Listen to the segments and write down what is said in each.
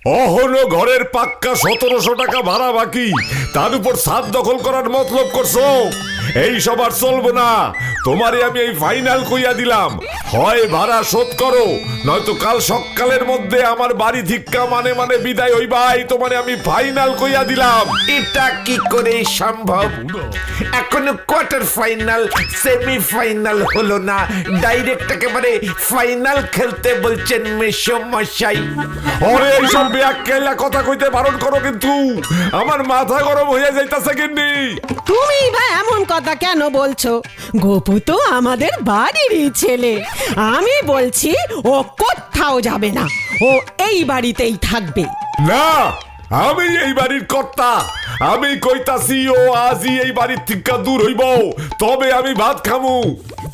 অহনো ঘরের পাক্কা 1700 টাকা ভাড়া বাকি, তার উপর ছাদ দখল করার মতলব করছো। এই সব আর চলবো না। তোমারে আমি এই ফাইনাল কইয়া দিলাম, হয় ভাড়া শোধ করো, নয়তো কাল সকালের মধ্যে আমার বাড়ি ধিক্কা মানে মানে বিদায় হইবাই। তোমারে আমি ফাইনাল কইয়া দিলাম। এটা কি করে সম্ভব? এখনো কোয়ার্টার ফাইনাল সেমি ফাইনাল হলো না, ডাইরেক্ট একেবারে ফাইনাল খেলতে বলছেন মেশো মশাই। ওরে এইসব বেয়াক্কেলা কথা কইতে বারণ করো, কিন্তু আমার মাথা গরম হয়ে যাইতাছে গিন্নি। তুমি ভাই এমন কথা কেন বলছো? গোপু তো আমাদের বাড়িরই ছেলে। আমি বলছি ও কোথাও যাবে না, ও এই বাড়িতেই থাকবে। না, আমি এই বাড়ির কর্তা। আমি কইতাছি ও আজই এই বাড়ির থেকে দূর হইব, তবে আমি ভাত খামু।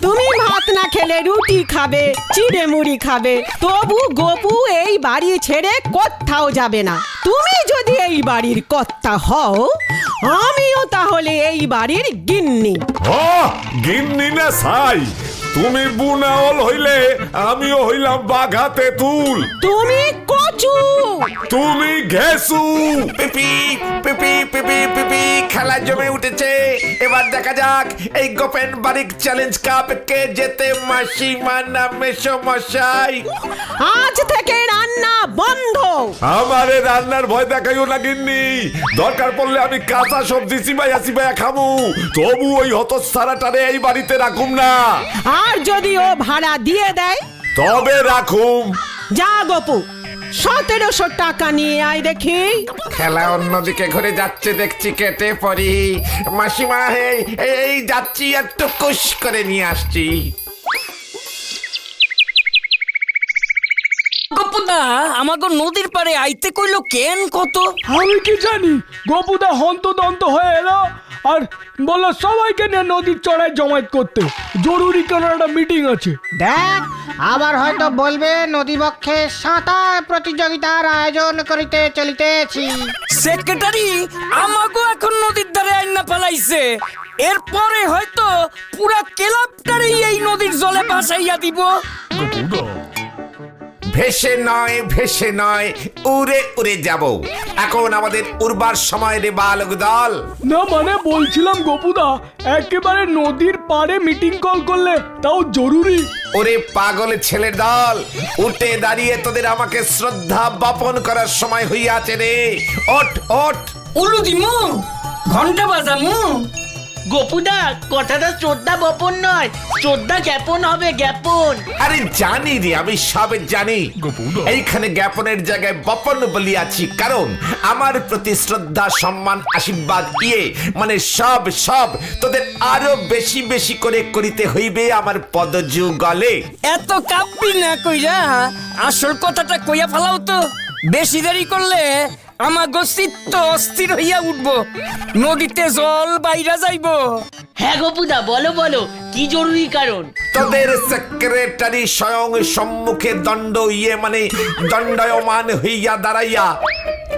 তুমি ভাত না খেলে রুটি খাবে, চিড়ে মুড়ি খাবে, তবু গোপু এই বাড়ি ছেড়ে কোথাও যাবে না। তুমি যদি এই বাড়ির কর্তা হও, আমিও তাহলে এই বাড়ির গিন্নি। গিন্নি না ছাই, তুমি বুনাওল হইলে আমিও হইলাম বাঘা তেঁতুল। তুমি কচু, তুমি ঘেসু। পিপি পিপি পিপি পিপি, খেলা জমে উঠেছে। এবার দেখা যাক এই গোপেন বারিক চ্যালেঞ্জ কাপ কে জেতে, মাসিমা না মেশো মশাই? আজ থেকে রান্না বন্ধ। আমারে রান্নার ভয় দেখাইও না গিন্নি। দরকার পড়লে আমি কাঁচা সবজি চিবাইয়া চিবাইয়া খামু, তবু ওই হতচ্ছাড়াটারে এই বাড়িতে রাখুম না। আর যদি ও ভাড়া দিয়ে দেয় তবে রাখুম। যা গোপু, 1700 টাকা নিয়ে আয় দেখি। খেলা অন্যদিকে ঘুরে যাচ্ছে দেখছি, কেটে পড়ি। মাসিমা এই যাচ্ছি, একটু কুশ করে নিয়ে আসছি। গোপুদা আমাকে নদীর পাড়ে আইতে কইলো কেন কত? আমি কি জানি, গোপুদা হন্তদন্ত হয়ে এলো আর বললো সবাইকে নিয়ে নদীর চড়ায় জমায়েত করতে, জরুরি কোনো একটা মিটিং আছে। দেখ, আবার হয়তো বলবে নদীবক্ষে সাঁতার প্রতিযোগিতার আয়োজন করিতে চলিতেছি। সেক্রেটারি আমাকে এখন নদীর ধারে আইনা পালাইছে, এরপরে হয়তো পুরা ক্লাবটারই এই নদীর জলে ভাসাইয়া দিব। ভেসে নয় উড়ে উড়ে যাব। এখন আমাদের উড়বার সময় রে বালক দল। না মানে বলছিলাম গোপুদা, একেবারে নদীর পাড়ে মিটিং কল করলে তাও জরুরি। ওরে পাগল ছেলের দল, উঠে দাঁড়িয়ে তোদের আমাকে শ্রদ্ধা বাপন করার সময় হইয়াছে রে। ওঠ ওঠ। উলু দিমু, ঘন্টা বাজামু। গোপুদা, কথাটা শ্রদ্ধা বপন নয়, শ্রদ্ধা জ্ঞাপন হবে, জ্ঞাপন। আরে জানি রে, আমি সব জানি। এইখানে জ্ঞাপনের জায়গায় বপন বলিয়াছি, কারণ আমার প্রতি শ্রদ্ধা সম্মান আশীর্বাদ মানে সব তোদের আরো বেশি বেশি করে করিতে হইবে আমার পদযুগলে। এত কাঁপবি না কইরা আসল কথাটা কইয়া ফেলাও তো। বেশি দেরি করলে আমার চিত্ত অস্থির হইয়া উঠবো, নদীতে জল বাইরা যাইব। হ্যাঁ গোপুদা, বলো বলো, কি জরুরি কারণ? তোদের সেক্রেটারি স্বয়ং সম্মুখে মানে দণ্ডায়মান হইয়া দাঁড়াইয়া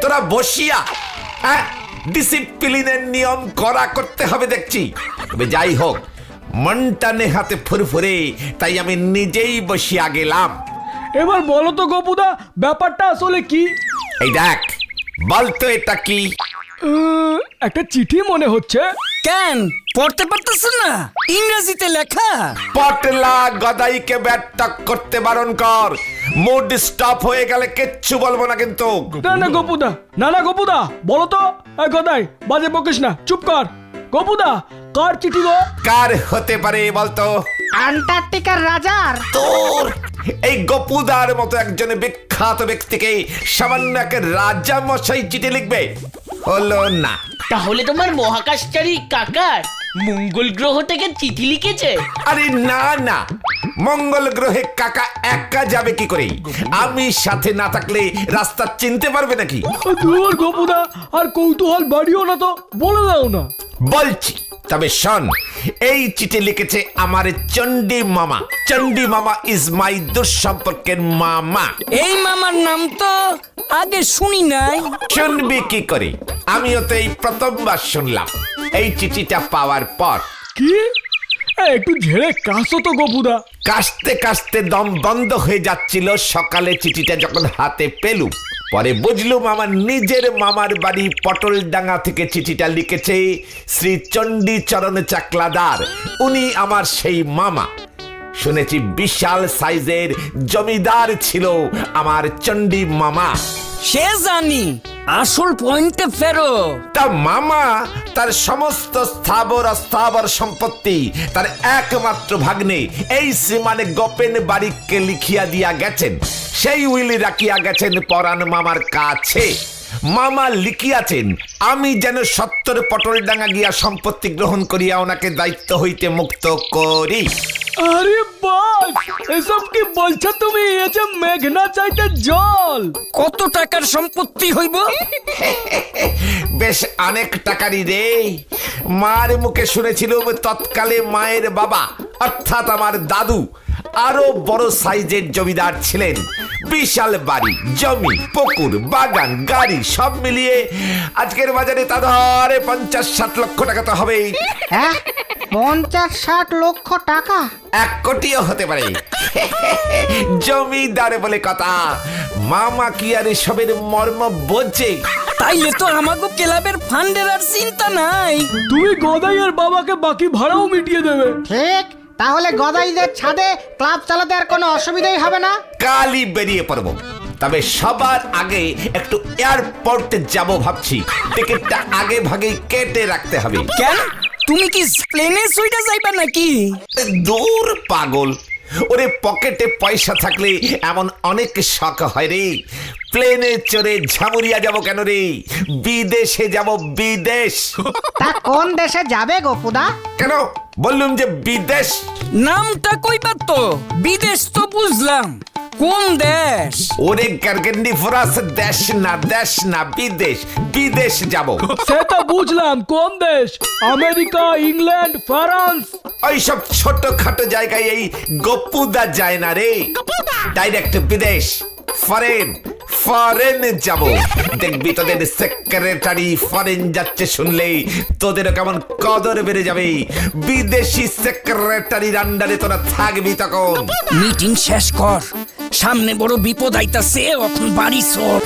তোরা বসিয়া ডিসিপ্লিনের নিয়ম করা করতে হবে দেখছি। তবে যাই হোক, মনটা নেহাতে ফুরফুরে, তাই আমি নিজেই বসিয়া গেলাম। এবার বলো তো গোপুদা, ব্যাপারটা আসলে কি? এই দেখ, বলতো এটা কি? একটা চিঠি মনে হচ্ছে। কেন পড়তে পারতেছ না? ইংরেজিতে লেখা। পটলা গদাইকে ব্যাটটাক করতে বারণ কর। মুড স্টপ হয়ে গেলে কিচ্ছু বলবো না কিন্তু। না গোপুদা, না গোপুদা, বলো তো। গদাই, বাজে বকিস না, চুপ কর। গোপুদা, কার চিঠি গো? কার হতে পারে বলতো? আন্টার্কটিকার রাজার। তোর এই গোপুদার মতো একজন বিখ্যাত ব্যক্তিকে সামান্য এক রাজা মশাই চিঠি লিখবে? হলো না। তাহলে তোমার মহাকাশচারী কাকার মঙ্গল গ্রহ থেকে চিঠি লিখেছে? আরে না, মঙ্গল গ্রহে কাকা একা যাবে কি করে? আমি সাথে না থাকলে রাস্তা চিনতে পারবে নাকি? দূর গোপুদা, আর কৌতূহল বাড়িও না তো, বলে দাও না। বলছি, তবে শোন, এই চিঠি লিখেছে আমার চণ্ডী মামা। চণ্ডী মামা ইজ মাই দুঃসম্পর্কের মামা। এই মামার নাম তো আগে শুনি নাই। শুনবি কি করে? আমিও তো এই প্রথমবার শুনলাম এই চিঠিটা পাওয়ার পর। কি? একটু ঝেড়ে কাশো তো গোপুদা। কাশতে কাশতে দম বন্ধ হয়ে যাচ্ছিল সকালে চিঠিটা যখন হাতে পেলুম। পরে বুঝলুম আমার নিজের মামার বাড়ি পটলডাঙ্গা থেকে চিঠিটা লিখেছে শ্রী চণ্ডীচরণ চাকলাদার। উনি আমার সেই মামা। শুনেছি বিশাল সাইজের জমিদার ছিল আমার চণ্ডী মামা। সে জানি, আসল পয়েন্টে ফেরো। তা মামা তার সমস্ত স্থাবর অস্থাবর সম্পত্তি তার একমাত্র ভাগ্নে এই শ্রীমান গোপেন বারিককে লিখিয়া দিয়া গেছেন। সেই উইলি রাখিয়া গেছেন পরাণ মামার কাছে। মামা লিখিয়াছেন আমি যেন 70 পটলডাঙ্গা গিয়া সম্পত্তি গ্রহণ করিয়া ওনাকে দায়িত্ব হইতে মুক্ত করি। আরে বাস, এসব কি বলছো তুমি? এ যে মেঘনা চাইতে জল। কত টাকার সম্পত্তি হইব? বেশ অনেক টাকারই রে। মার মুখে শুনেছিলাম তৎকালে মায়ের বাবা অর্থাৎ আমার দাদু আরো বড় সাইজের জমিদার ছিলেন। বিশাল বাড়ি, জমি, পুকুর, বাগান, গাড়ি সব মিলিয়ে আজকের বাজারে তা ধরে 50-60 লক্ষ টাকা তো হবেই। হ্যাঁ, 50-60 লক্ষ টাকা? 1 কোটিও হতে পারে। জমিদার বলে কথা। মামা কি আর এসবের মর্ম বোঝে? তাইলে তো আমাগো ক্লাবের ফান্ডের আর চিন্তা নাই। তুমি গদাইয়ের বাবাকে বাকি ভাড়াও মিটিয়ে দেবে। ঠিক, তাহলে গদাইদের ছাদে ক্লাব চালাতে আর কোনো অসুবিধাই হবে না। কালই বেরিয়ে পড়বো। তবে সবার আগে একটু এয়ারপোর্টে যাব ভাবছি। টিকিটটা আগে ভাগে কেটে রাখতে হবে। কেন, তুমি কি প্লেনে সুইটা যাইবা নাকি? দূর পাগল, ওরে পকেটে পয়সা থাকলে এমন অনেক শখ হয় রে। প্লেনে চড়ে ঝামুরিয়া যাব কেন রে? বিদেশে যাব, বিদেশ। তা কোন দেশে যাবে গোপুদা? কেন বললুম যে বিদেশ? নামটা কইবা তো। বিদেশ তো বুঝলাম, কোন দেশ? ওরে গার্গেন্ডি ফরাস, দেশ না, দেশ না, বিদেশ। বিদেশ যাব। সেটা বুঝলাম, কোন দেশ? America, England, France? ওইসব ছোটখাটো জায়গায় এই গপুদা যায় না রে। ডাইরেক্ট বিদেশ, ফরেন যাব। দেখবি তোদের সেক্রেটারি ফরেন যাচ্ছে শুনলেই তোদেরও কেমন কদর বেড়ে যাবে। বিদেশি সেক্রেটারির আন্ডারে তোরা থাকবি তখন। মিটিং শেষ কর, সামনে বড় বিপদ আইতাছে। এখন বাড়ি চল।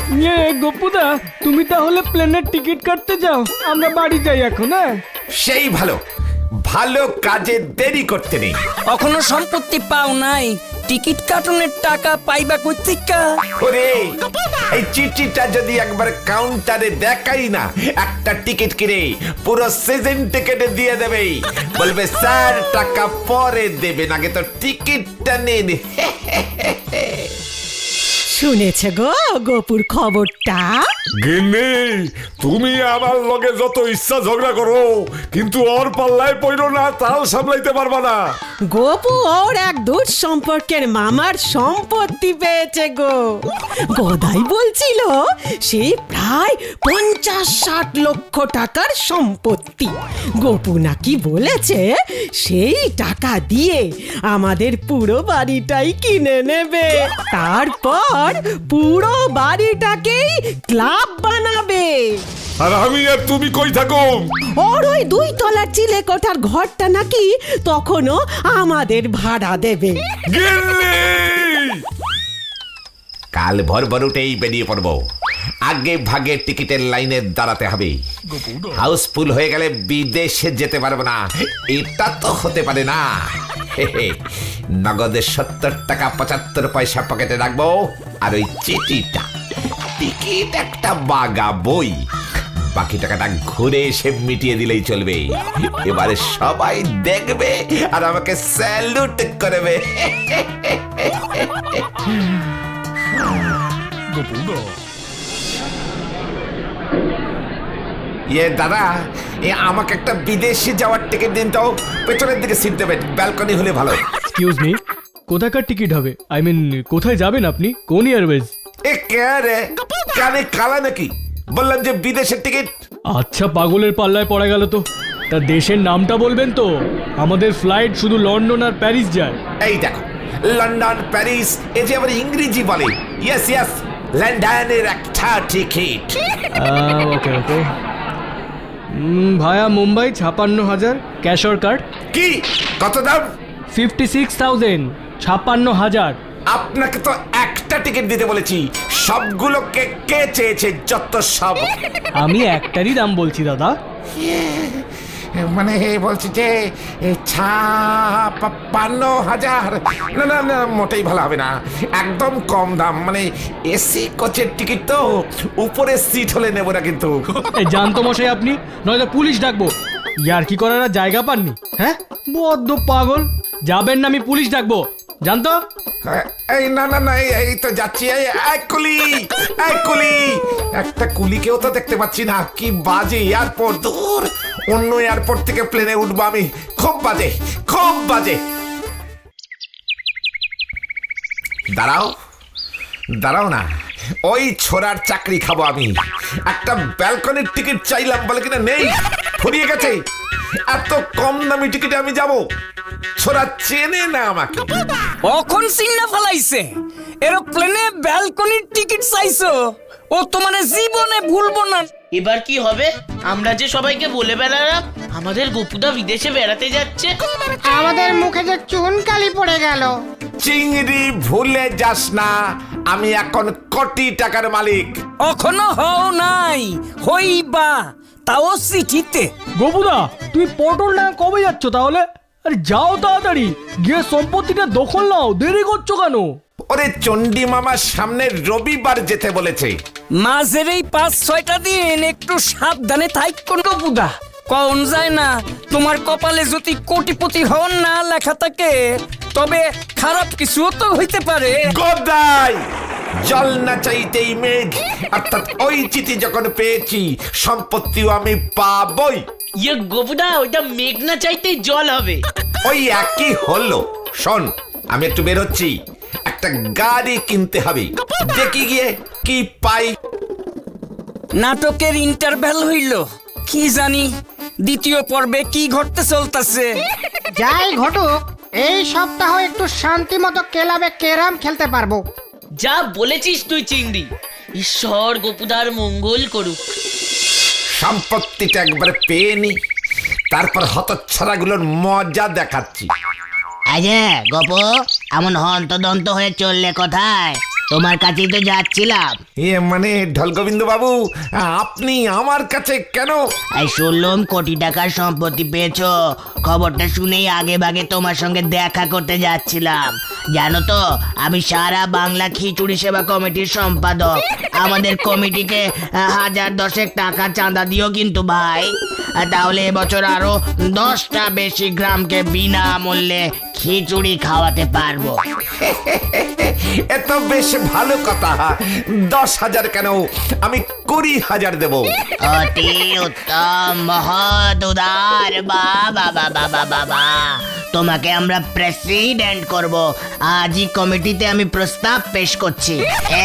গপুদা, তুমি তাহলে প্লেনের টিকিট কাটতে যাও, আমরা বাড়ি যাই এখন। হ্যাঁ, সেই ভালো। ভালো কাজে দেরি করতে নেই। এখনো সম্পত্তি পাও নাই, টিকিট কাটনের টাকা পাইবা কই থেকে? ওরে, এই চিঠিটা যদি একবার কাউন্টারে দেখাই না, একটা টিকিট কিনে পুরো সিজন টিকেটে দিয়ে দেবে। বলবে স্যার টাকা পরে দেবেন, আগে তো টিকিটটা নিন। শুনেছে গো গোপুর খবরটা? গিন্নি, তুমি আমার লগে যত ইচ্ছা ঝগড়া করো, কিন্তু ওর পাল্লায় পড়ো না, তাল সামলাইতে পারবা না। গোপু ওর এক দূর সম্পর্কের মামার সম্পত্তি পেয়েছে গো। গদাই বলছিল সে প্রায় 50-60 লক্ষ টাকার সম্পত্তি। গোপু নাকি বলেছে সেই টাকা দিয়ে আমাদের পুরো বাড়িটাই কিনে নেবে, তারপর পুরো বাড়িটাকেই ক্লাব বানাবে। আর আমি আর তুমি কই থাকো? ওর ওই 2 তলার চিলে কোঠার ঘরটা নাকি তখনও আমাদের ভাড়া দেবে। গিন্নি, কাল ভোর উঠেই বেরিয়ে পড়বো। আগে ভাগে টিকিটের লাইনে দাঁড়াতে হবে। হাউসফুল হয়ে গেলে বিদেশে যেতে পারবো না, এটা তো হতে পারে না। নগদে 70 টাকা 75 পয়সা পকেটে রাখবো, আর ওই চিঠিটা, টিকিট একটা বাগা বই, বাকি টাকাটা ঘুরে এসে মিটিয়ে দিলেই চলবে। এবারে সবাই দেখবে আর আমাকে স্যালুট করবে। দাদা, আমাকে একটা বিদেশে যাওয়ার টিকিট দিন তো। পেছনের দিকে সিট দেবেন, ব্যালকনি হলে ভালো। এক্সকিউজ মি, কোথাকার টিকিট হবে? আই মিন, কোথায় যাবেন আপনি? কোন এয়ারওয়েজ? এ কে রে, কানে কালা নাকি? বললাম যে বিদেশের টিকিট। আচ্ছা, পাগলের পাল্লায় পড়া গেল তো। তা দেশের নামটা বলবেন তো? আমাদের ফ্লাইট শুধু লন্ডন আর প্যারিস যায়। এই দেখো, লন্ডন, প্যারিস, এ যে আবার ইংরেজি বলে। ইয়েস ইয়েস, লন্ডনের একটা ticket. Okay okay. Via Mumbai 56,000, cash or card? কি কত দাম? 56,000, 56,000। আপনাকে তো একটা টিকিট দিতে বলেছি, সবগুলোকে কে চেয়েছে যত সব? আমি একটারই দাম বলছি দাদা। মানে বলছি যে 56,000। না না না, মোটেই ভালো হবে না, একদম কম দাম। মানে এসি কোচের টিকিট তো, উপরে সিট হলে নেব না কিন্তু। এই জানতো মশাই আপনি, নয়তো পুলিশ ডাকবো। ইয়ার কি করার আর জায়গা পাননি? হ্যাঁ, বড্ড পাগল। যাবেন না, আমি পুলিশ ডাকবো, জানতো? এই না না না, এই তো যাচ্ছি। এই কুলি, এই কুলি, একটা কুলিকেও তো দেখতে পাচ্ছি না। কি বাজে এয়ারপোর্ট! দূর, অন্য এয়ারপোর্ট থেকে প্লেনে উঠবো আমি। খুব বাজে, খুব বাজে। দাঁড়াও দাঁড়াও না, ওই ছোড়ার চাকরি খাবো আমি। একটা ব্যালকনির টিকিট চাইলাম, বলে কিনা নেই, ফুরিয়ে গেছে। এত কম দামি টিকিটে আমি যাব? ছোড়া চেনে না আমাকে। কখন সিন্না ফেলাইছে? এরোপ্লেনে ব্যালকনির টিকিট চাইছো? ও তোমার জীবনে ভুলবো না। এবার কি হবে? আমরা যে সবাইকে বলে বেড়ালাম আমাদের গোপুদা বিদেশে বেড়াতে যাচ্ছে। আমাদের মুখে যে চুন কালি পড়ে গেল। চিংড়ি, ভুলে যাস না, আমি এখন কোটি টাকার মালিক। এখনো হও নাই, হইবা, তাও চিঠিতে। গোপুদা, তুমি পটল না কবে যাচ্ছ তাহলে? আরে যাও তাড়াতাড়ি, গিয়ে সম্পত্তিটা দখল নাও, দেরি করছো কেন? ওরে চণ্ডী মামা সামনের রবিবার যেতে বলেছে। মাঝের এই 5-6টা দিন একটু সাবধানে থাক কোন বুদা। কন যায় না, তোমার কপালে যদি কোটিপতি হন না লেখা থাকে, তবে খারাপ কিছুও তো হইতে পারে। গোদাই, জল না চাইতেই মেঘ, অর্থাৎ ওই চিঠি যখন পেয়েছি, সম্পত্তিও আমি পাবই। ইয়ে গোপুদা, ওইটা মেঘ না চাইতেই জল হবে। ওই একই হলো। শোন, আমি একটু বেরোচ্ছি, একটা গাড়ি কিনতে হবে, দেখি গিয়ে কি পাই। নাটকের ইন্টারভ্যাল হইল, কি জানি দ্বিতীয় পর্বে কি ঘটতে চলতেছে। যাই ঘটুক, এই সপ্তাহ একটু শান্তি মতো ক্লাবে ক্যারাম খেলতে পারবো। যা বলেছিস তুই চিংড়ি। ঈশ্বর গোপুদার মঙ্গল করুক। সম্পত্তিটা একবার পেয়ে নি, তারপর হতচ্ছাড়াগুলোর মজা দেখাচ্ছি। আরে গপ, এমন হন্তদন্ত হয়ে চললে কোথায়? তোমার কাছেই তো যাচ্ছিলাম। মানে ঢলগোবিন্দ বাবু, আপনি আমার কাছে কেন? এই শুনলাম কোটি টাকার সম্পত্তি পেয়েছো, খবরটা শুনেই আগে ভাগে তোমার সঙ্গে দেখা করতে যাচ্ছিলাম। জানো তো, আমি সারা বাংলা খিচুড়ি সেবা কমিটির সম্পাদক। আমাদের কমিটিকে 1010 টাকা চাঁদা দিও কিন্তু ভাই, তাহলে এবছর আরো 10টা বেশি গ্রামকে বিনামূল্যে খিচুড়ি খাওয়াতে পারবো। এ তো বেশ ভালো কথা। 10,000 কেন, আমি 20,000 দেব। অতি উত্তম, মহৎ উদার, বাবা বাবা বাবা বা, তোমাকে আমরা প্রেসিডেন্ট করব। আজই কমিটিতে আমি প্রস্তাব পেশ করছি,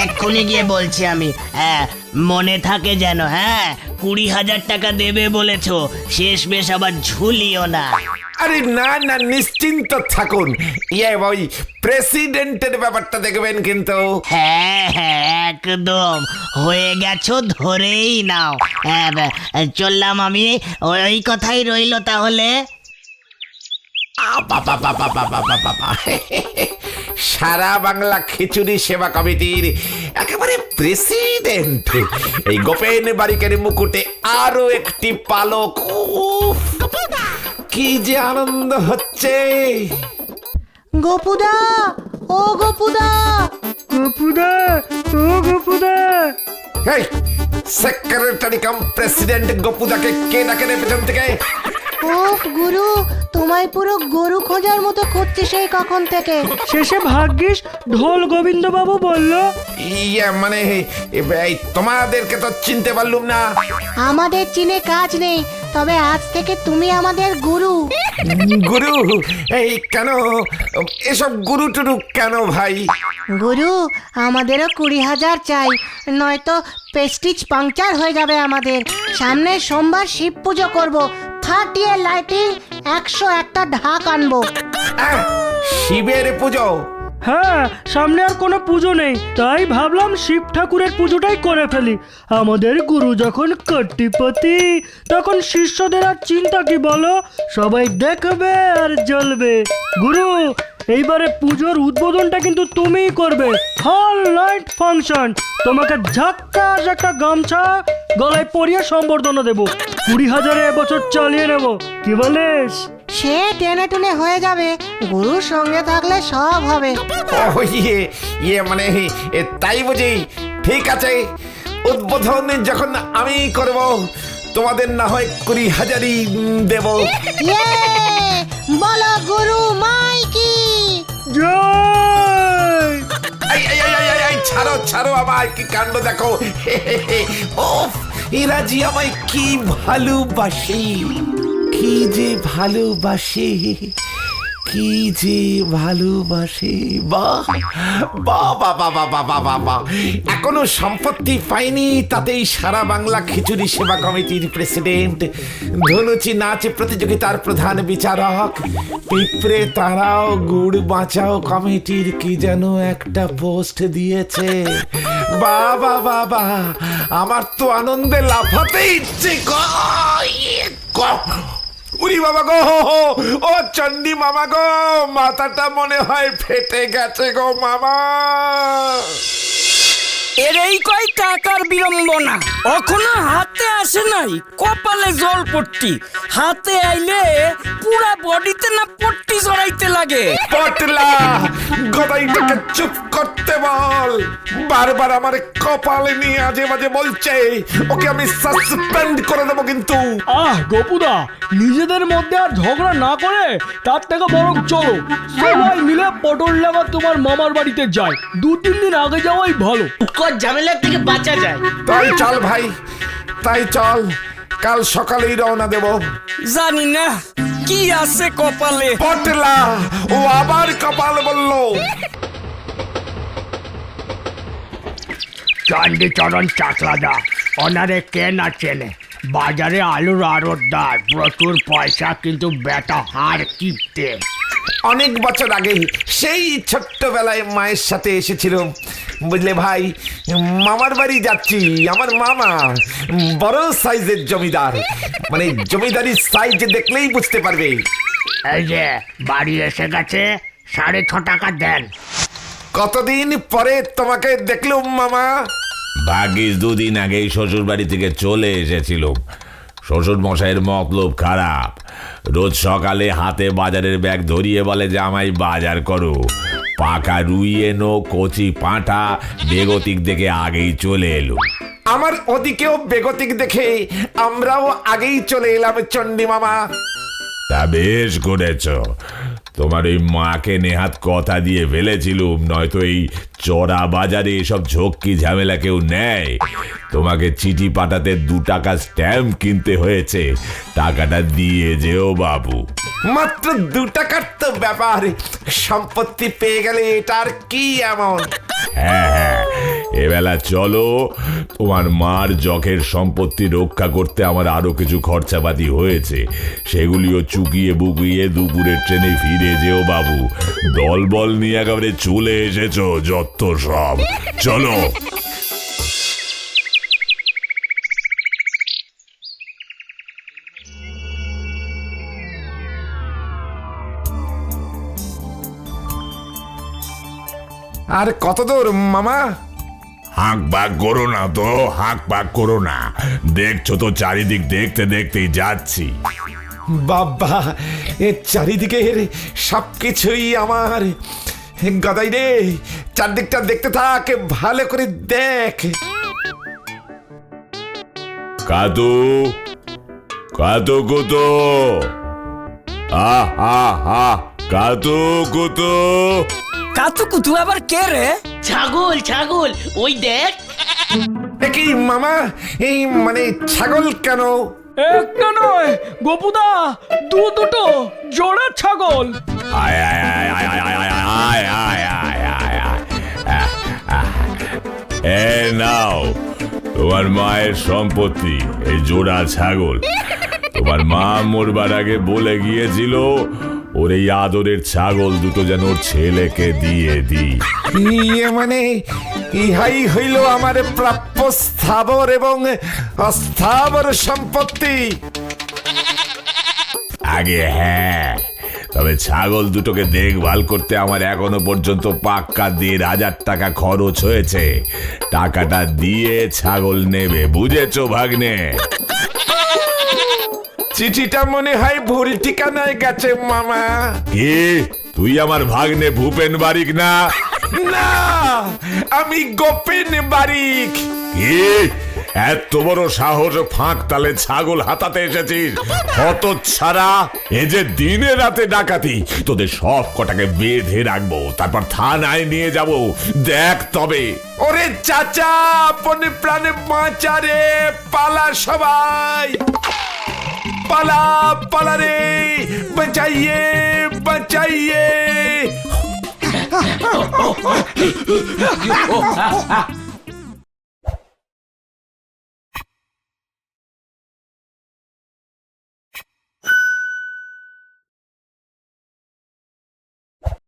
এক্ষুনি গিয়ে বলছি আমি। হ্যাঁ, মনে থাকে যেন। হ্যাঁ, 20,000 টাকা দেবে বলেছো, শেষ বেশ আবার ঝুলিও না। আরে না না, নিশ্চিন্ত থাকুন। ওই প্রেসিডেন্টের ব্যাপারটা দেখবেন কিন্তু। হ্যাঁ হ্যাঁ, একদম হয়ে গেছো, ধরেই নাও। হ্যাঁ, চললাম আমি, ওই কথাই রইলো তাহলে। সারা বাংলা খিচুড়ি সেবা কমিটির একেবারে প্রেসিডেন্ট, এই গোপেন বারিকের মুকুটে আরো একটি পালক। উফ, কি যে আনন্দ হচ্ছে। গোপুদা, ও গোপুদা। গোপুদা, ও গোপুদা। এই সেক্রেটারি কাম প্রেসিডেন্ট গোপুদাকে কে ডাকে রে পেছন থেকে? ও গুরু, তোমায় পুরো গরু খোঁজার মতো খুঁজছি সেই কখন থেকে। শেষে ভাগ্যিস ঢোল গোবিন্দ বাবু বললো। মানে এই তোমাদেরকে তো চিনতে পারলুম না। আমাদের চিনে কাজ নেই, তবে আজ থেকে তুমি আমাদের গুরু। গুরু? এই কেন এসব গুরু টুরু কেন ভাই? গুরু, আমাদেরও 20,000 চাই, নয়তো প্রেস্টিজ পাংচার হয়ে যাবে আমাদের। সামনে সোমবার শিব পুজো করবো, ফাটিয়ে লাইটিং 101টা ঢাক আনবো। শিবের পুজো? হ্যাঁ, সামনে আর কোনো পুজো নেই, তাই ভাবলাম শিব ঠাকুরের পুজোটাই করে ফেলি। আমাদের গুরু যখন কোটিপতি, তখন শিষ্যদের আর চিন্তা কি বলো? সবাই দেখবে আর জ্বলবে। গুরু, এইবারে পুজোর উদ্বোধনটা কিন্তু তুমিই করবে। হল নাইট ফাংশন। তোমাকে ঝাক্কাস একটা গামছা গলায় পরিয়ে সম্বর্ধনা দেবো। 20,000 এবছর চালিয়ে নেব, কি বলিস? সে টেনে টুনে হয়ে যাবে, গুরুর সঙ্গে থাকলে সব হবে। ও ইয়ে মানে তাই বুঝি? ঠিক আছে, উদ্বোধন যখন আমি করব, তোমাদের না হয় 20,000ই দেব। ইয়ে, বলো গুরু মাই কি। জয়! এই, ছাড়ো ছাড়ো, আমায় কি কাণ্ড দেখো। ওফ, এরা যে আমায় কি ভালোবাসে, কি যে ভালোবাসে, কি যে ভালোবাসে। বাহ বাহ বাহ বাহ বাহ বাহ বাহ বাহ বাহ। এখনো সম্পত্তি পাইনি, তাতেই সারা বাংলা খিচুড়ি সেবা কমিটির প্রেসিডেন্ট, ধনুচি নাচ প্রতিযোগিতার প্রধান বিচারক, পিঁপড়ে তারাও গুড় বাঁচাও কমিটির কি যেন একটা পোস্ট দিয়েছে। বাহ বাহ বাহ বাহ, আমার তো আনন্দে লাফাতে ইচ্ছে উরি বাবা গো, ও চন্ডী মামা গো, মাথাটা মনে হয় ফেটে গেছে গো মামা। এর এই কয় টাকার বিড়ম্বনা এখনো হাতে আসে নাই, কপালে জল পট্টি, হাতে আইলে পুরা বডিতে না পট্টি জড়াইতে লাগে। পটলা, গদাইটাকে চুপ করতে বল। বারবার আমার কপালে নিয়ে আজে বাজে বলছে, ওকে আমি সাসপেন্ড করে দেবো কিন্তু। গোপুদা, নিজেদের মধ্যে আর ঝগড়া না করে তার থেকে বরং চলো সবাই মিলে পটল লাগা তোমার মামার বাড়িতে যাই। 2-3 দিন আগে যাওয়াই ভালো। ঝামেলার থেকে বাঁচা যায়। তাই চল ভাই, তাই চল, কাল সকালেই রওনা দেব। জানি না কি আছে কপালে। পটলা, ও আবার কপাল বললো। চণ্ডীচরণ চাকলাদা, ওনারে কে না চেনে? বাজারে আলুর আড়তদার, প্রচুর পয়সা, কিন্তু বেটা হার কিপটে। অনেক বছর আগে সেই ছোট্টবেলায় মায়ের সাথে এসেছিল, বুঝলে ভাই। মামার বাড়ি যাচ্ছি, আমার মামা বড় সাইজের জমিদার, মানে জমিদারির সাইজ দেখলেই বুঝতে পারবে। এই যে বাড়ি এসে গেছে, 6.5 টাকা দেন। কতদিন পরে তোমাকে দেখলুম মামা। ভাগ্যিস 2 দিন আগেই শ্বশুর বাড়ি থেকে চলে এসেছিলাম। শ্বশুর মশাইয়ের মতলব খারাপ, রোজ সকালে হাতে বাজারের ব্যাগ ধরিয়ে বলে যে আমায় বাজার করো। পাকা রুই এনো, কচি পাঁঠা, বেগতিক দেখে আগেই চলে এলো। আমার ওদিকেও বেগতিক দেখে আমরাও আগেই চলে এলাম চণ্ডী মামা। তা বেশ করেছ, তোমার ওই মাকে নেহাত কথা দিয়ে ফেলেছিলুম, নয়তো এই চড়া বাজারে এসব ঝক্কি ঝামেলা কেউ নেয়। তোমাকে চিঠি পাঠাতে 2 টাকা স্ট্যাম্প কিনতে হয়েছে, টাকাটা দিয়ে যেও বাবু। মাত্র 2 টাকার তো ব্যাপার, সম্পত্তি পেয়ে গেলে এটার কি এমন। হ্যাঁ হ্যাঁ, এবেলা চলো, তোমার মার যখের সম্পত্তি রক্ষা করতে আমার আরো কিছু খরচাপাতি হয়েছে, সেগুলিও চুকিয়ে বুকিয়ে দুপুরের ট্রেনে ফিরে যেও বাবু। দলবল নিয়ে একেবারে চলে এসেছো যত সব। চলো। আর কত দূর মামা? হাঁক বাক করো না তো, হাঁক বাক করো না, দেখছো তো চারিদিক দেখতে দেখতেই যাচ্ছি। বাবা, এ চারিদিকের সবকিছুই আমার। গদাই রে, চারদিকটা দেখতে থাক, ভালো করে দেখ। কাতু, কাতু কুতো, কাতু কুতো। কাতু কুতু আবার কে রে? ছাগল ছাগল, ওই দেখ। কি মামা, এই মানে ছাগল কেন? একটা নয় গোপুদা, দুটো জোড়া ছাগল। আয় আয় আয় আয় আয় আয় আয় আয় আয় আয় আয়। এ নাও তোমার মায়ের সম্পত্তি, এই জোড়া ছাগল। তোমার মা মরবার আগে বলে গিয়েছিল ওর এই আদরের ছাগল দুটো যেন ওর ছেলেকে দিয়ে দিই। ইয়ে মানে ইহাই হইল আমার প্রাপ্য স্থাবর এবং অস্থাবর সম্পত্তি। আগে হ্যাঁ, তবে ছাগল দুটোকে দেখভাল করতে আমার এখনো পর্যন্ত পাক্কা 1,500 টাকা খরচ হয়েছে। টাকাটা দিয়ে ছাগল নেবে, বুঝেছো ভাগ্নে? চিঠিটা মনে হয় ভুল ঠিকানায় গেছে মামা। কি তুই আমার ভাগ্নে ভূপেন বারিক না? না, আমি গোপেন বারিক। কি এত বড় সাহস, ফাঁক তালে ছাগল হাতাতে এসেছিস? হতচ্ছাড়া, এ যে দিনে রাতে ডাকাতি। তোদের সব কটাকে বেঁধে রাখবো, তারপর থানায় নিয়ে যাব। দেখ তবে। ওরে চাচা, আপনে প্রাণে বাঁচা রে, পালা সবাই, পালা পালা রে, বাঁচাইয়ে বাঁচাইয়ে।